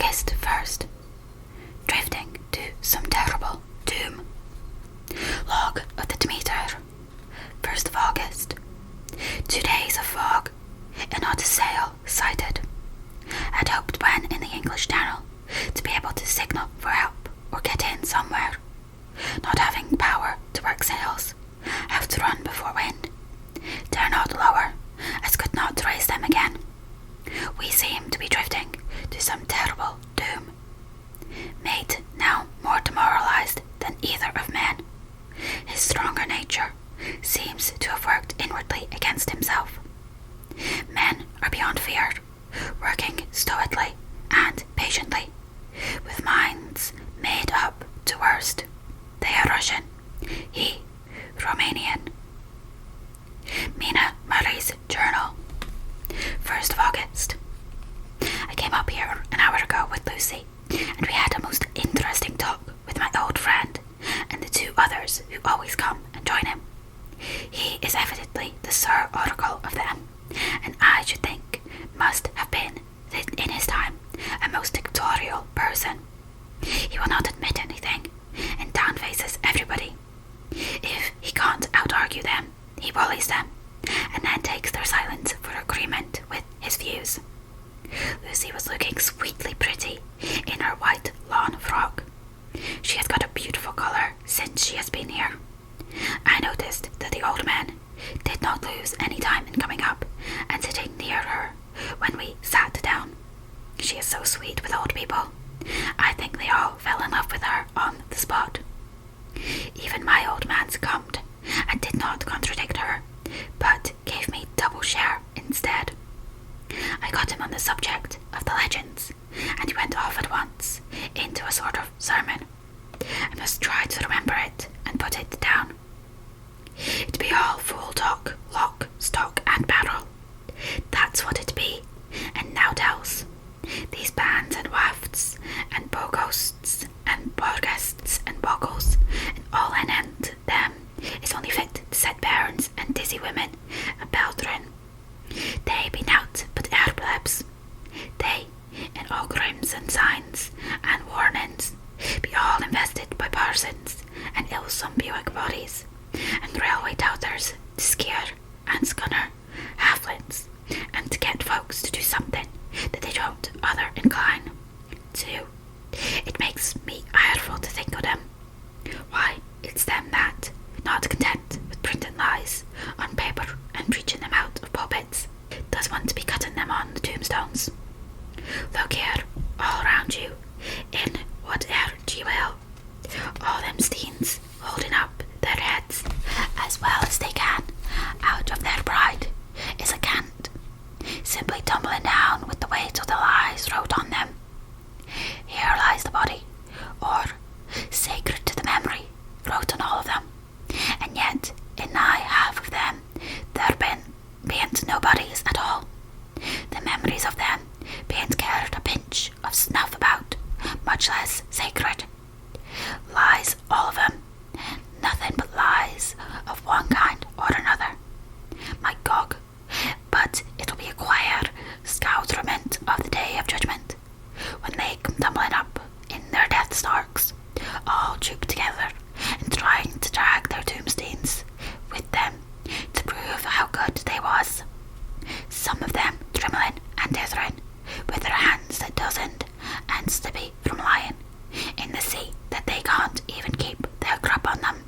August 1st. Drifting to some terrible doom. Log of the Demeter. 1st of August. 2 days of fog, and not a sail sighted. I'd hoped when in the English Channel to be able to signal for help or get in somewhere. Not having power to work sails, have to run before wind. Dare not lower, as could not raise them again. We seem to be drifting to some terrible doom. Mate now more demoralized than either of men. His stronger nature seems to have worked inwardly against himself. Men are beyond fear, working stoically and patiently, with minds made up to worst. They are Russian, he Romanian. Mina Murray's journal. 1st of August. I came up here an hour ago with Lucy, and we had a most interesting talk with my old friend and the 2 others who always come and join him. He is evidently the Sir Oracle of them, and I should think must have been, in his time, a most dictatorial person. He will not admit anything, and downfaces everybody. If he can't out-argue them, he bullies them, and then takes their silence for agreement with his views. Lucy was looking sweetly pretty in her white lawn frock. She has got a beautiful colour since she has been here. I noticed that the old man did not lose any time in coming up and sitting near her when we sat down. She is so sweet with old people. I think they all fell in love with her on the spot. Even my old man succumbed and did not contradict her, but gave me double share instead. I got him on the subject of the legends, and he went off at once into a sort of sermon. I must try to remember it and put it down. It'd be all full talk, lock, stock and barrel. That's what it'd be, and naught else. These bands and wafts, and bogosts, and borgests, and boggles, and all anent them is only fit to set barons and dizzy women a beltering. They be nought but airplebs. They, in all crimes and signs and warnings, be all invested by parsons and illsome Buick bodies, and railway doubters to scare and scunner halflings, and to get folks to do something that they don't other incline to. It makes me ireful to think of them. Why, it's them that, not content with printing lies on paper and preaching them out of pulpits, does want to be cutting them on the tombstones. Look here, all around you, in whate'er ye will, all them steens holding up their heads as well as they can out of their pride is a cant, simply tumbling down with the weight of the lies wrote on them. Here lies the body, or sacred to the memory, wrote on all of them, and yet in nigh half of them there bean't nobodies at all. The memories of them bean't cared a pinch of snuff about, much less sacred. Lies all of them, nothing but lies of one kind or another. My gog, but it'll be a quiet scoutrement of the day of judgment, when they come tumbling up in their death starks, all trooped together and trying to drag their tombstones with them to prove how good they was. Some of them trembling and dithering, with their hands that doesn't and slippy from lying in the sea that they can't even keep their grip on them.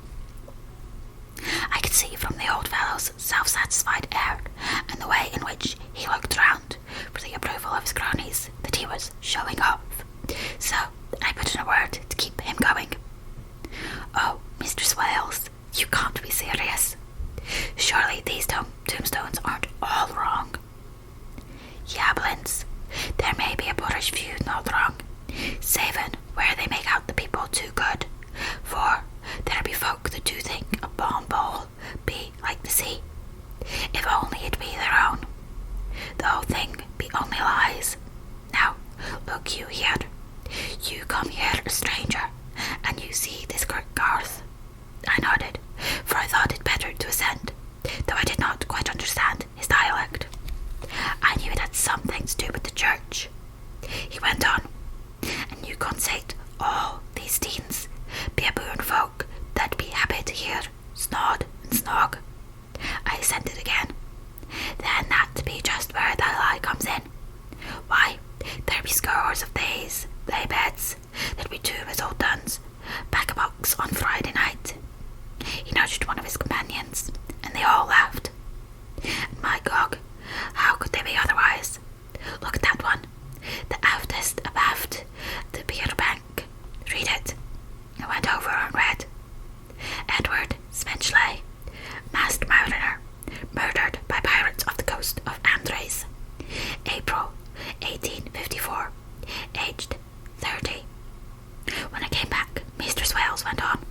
I could see from the old fellow's self-satisfied air and the way in which he looked round for the approval of his cronies that he was showing off, so I put in a word to keep him going. Oh, Mistress Wales, you can't be serious. Surely these tombstones aren't all wrong. Yablins, there may be a Boorish view not wrong, savin' where they make out the people too good, for there be folk that do think a bomb bowl be like the sea, if only it be their own. The whole thing be only lies. Now, look you here, scores of days, lay beds, there'd be 2 of his old duns, back a box on Friday night. He nudged one of his companions, and they all laughed. And my gog, how could they be otherwise? Look at that one, the aftest abaft the pier bank. Read it. I went over and read. Edward Spensley, masked mariner, murdered by pirates off the coast of Andres. April 1854, aged 30. When I came back, Mr. Swales went on.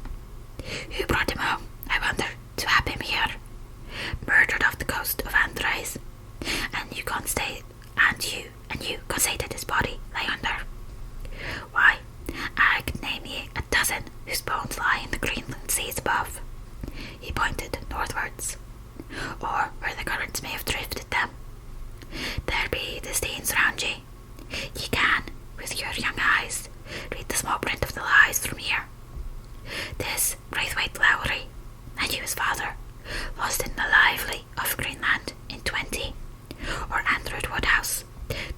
Who brought him home, I wonder, to have him here? Murdered off the coast of Andres, and you constated his body lay under. Why, I could name ye a dozen whose bones lie in the Greenland seas above. He pointed northwards, or where the currents may have drifted them. There be the stains round ye. Ye can, with your young eyes, read the small print of the lies from here. This Braithwaite Lowry, and you his father, lost in the lively of Greenland in 20, or Andrew Woodhouse,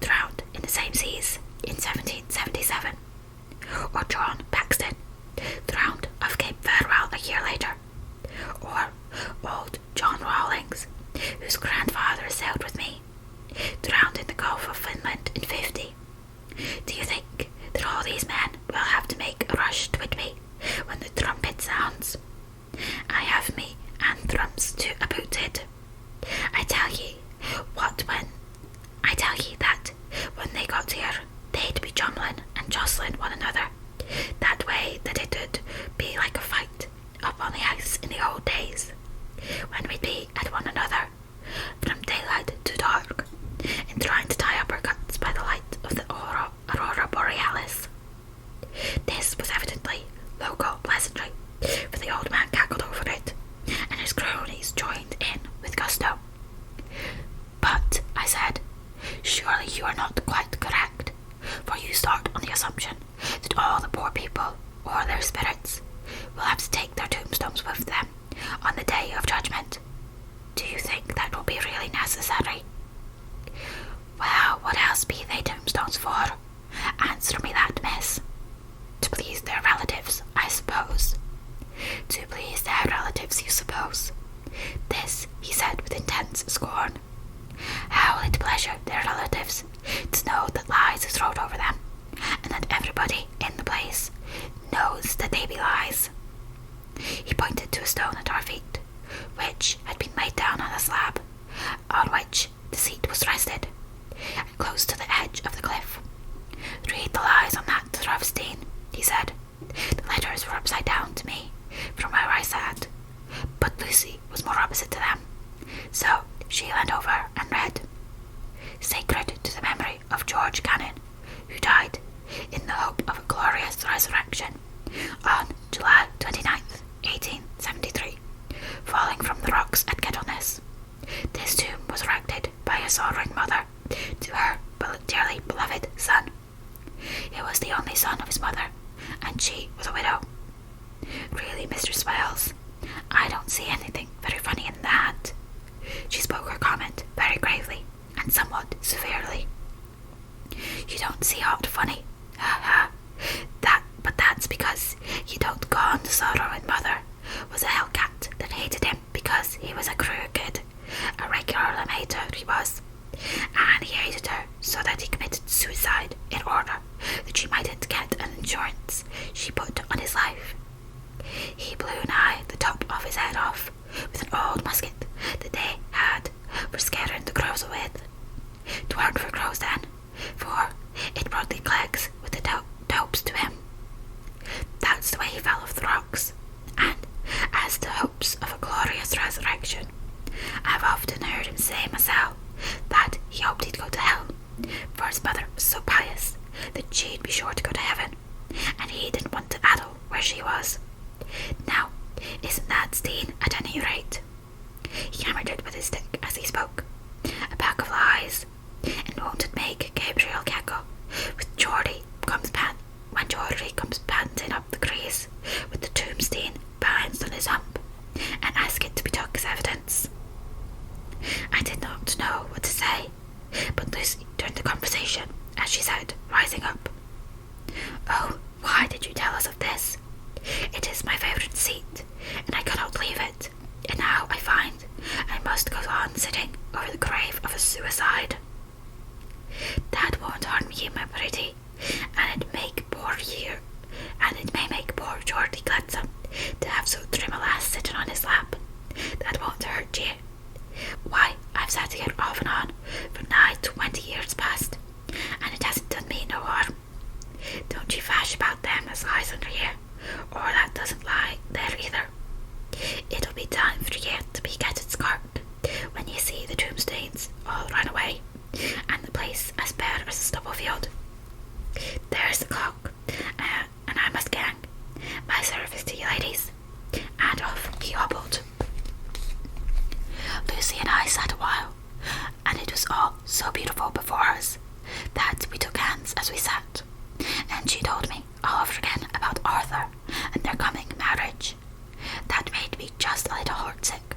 drowned in the same seas in 1777, or John Paxton, drowned off Cape Farewell a year later, or old John Rawlings, whose grandfather sailed with me, drowned in the Gulf of Finland in 50. Do you think that all these men will have to make a rush to Whitby when the trumpet sounds? I have me anthems to aboot it. I tell ye that when they got here, they'd be jumbling and jostling one another, that way that it would be like a fight up on the ice in the old days, when we'd be at one another from daylight to dark, and trying to tie uppercuts by the light of the aurora borealis. This was evidently local pleasantry, for the old man cackled over it, and his cronies joined in with gusto. But, I said, surely you are not quite correct, for you start on the assumption that all the poor people, or their spirits, will have to take their tombstones with them on the day of judgment. Do you think that will be really necessary? Well, what else be they tombstones for? Answer me that, miss. To please their relatives, I suppose. To please their relatives, you suppose. This he said with intense scorn. How will it pleasure their relatives to know that lies is wrote over them, and that everybody in the place knows that they be lies? He pointed to a stone at our feet, which had been laid down on a slab, on which the seat was rested, and close to the edge of the cliff. Read the lies on that rough stain, he said. The letters were upside down to me, from where I sat, but Lucy was more opposite to them, so she leaned over and read. Sacred to the memory of George Cannon, who died in the hope of a glorious resurrection on July 29th, 1873, falling from the rocks at Kettleness. This tomb was erected by a sorrowing mother to her dearly beloved son. He was the only son of his mother, and she was a widow. Really, Mr. Swales, I don't see anything very funny in that. She spoke her comment very gravely and somewhat severely. You don't see aught funny, ha ha. But that's because you don't go on. The sorrowing mother was a hellcat that hated him because he was a crooked, a regular lamenter he was, and he hated her so that he committed suicide in order that she mightn't get an insurance she put on his life. He blew nigh the top of his head off with an old musket that they had for scaring the crows with. 'Tweren't for crows then, for it brought the clegs with the dopes to him. That's the way he fell off the rocks, and as to hopes of a glorious resurrection, I've often heard him say myself that he hoped he'd go to hell, for his mother was so pious that she'd be sure to go to heaven, and he didn't want to addle where she was. Now, isn't that steen at any rate? He hammered it with his stick as he spoke. A pack of lies, and won't it make Gabriel cackle when Geordie comes panting up the crease with the tombstone balanced on his hump, and ask it to be took as evidence? I did not know what to say, but Lucy turned the conversation as she said, rising up. "Oh, why did you tell us of this? It is my favourite seat, and I cannot leave it, and now I find I must go on sitting over the grave of a suicide. That won't harm you, my pretty, and it may make poor Geordie gladsome to have so trim a lass sitting on his lap. That won't hurt you. Why, I've sat here off and on for nigh 20 years past, and it hasn't done me no harm. Don't you fash about them as lies under you, or that doesn't lie there either. It'll be time for you to be getting scarfed when you see the tombstones all run away, and the place as bare as a stubble field. There's the clock, and I must gang. My service to you ladies." And off he hobbled. Lucy and I sat a while, and it was all so beautiful before us that we took hands as we sat, and she told me all over again about Arthur and their coming marriage. That made me just a little heartsick,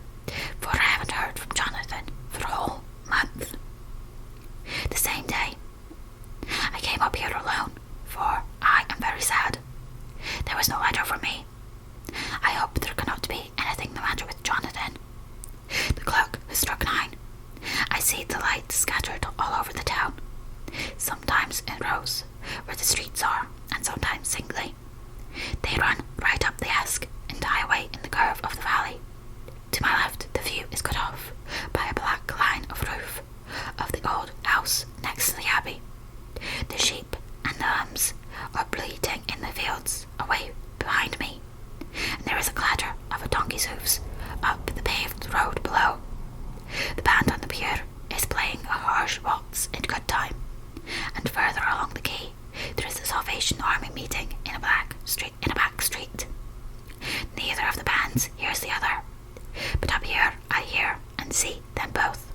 for I haven't heard from Jonathan for a whole month. The same day, I came up here alone, for I am very sad. There was no letter from me. I hope there cannot be anything the matter with Jonathan. The clock has struck 9. I see the lights scattered all over the town, sometimes in rows where the streets are, and sometimes singly. They run right up the Esk and die away in the curve of the valley. To my left, the view is cut off by a black line of roof of the old house next to the abbey. The sheep and the lambs are bleating in the fields away behind me, and there is a clatter of a donkey's hoofs up the paved road below. The band on the pier is playing a harsh waltz in good time, and further along the quay there is a Salvation Army meeting in a back street. Neither of the bands hears the other, but up here I hear and see them both.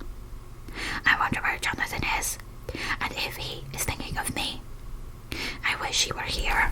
I wonder where Jonathan is, and if he is thinking of me. I wish he were here.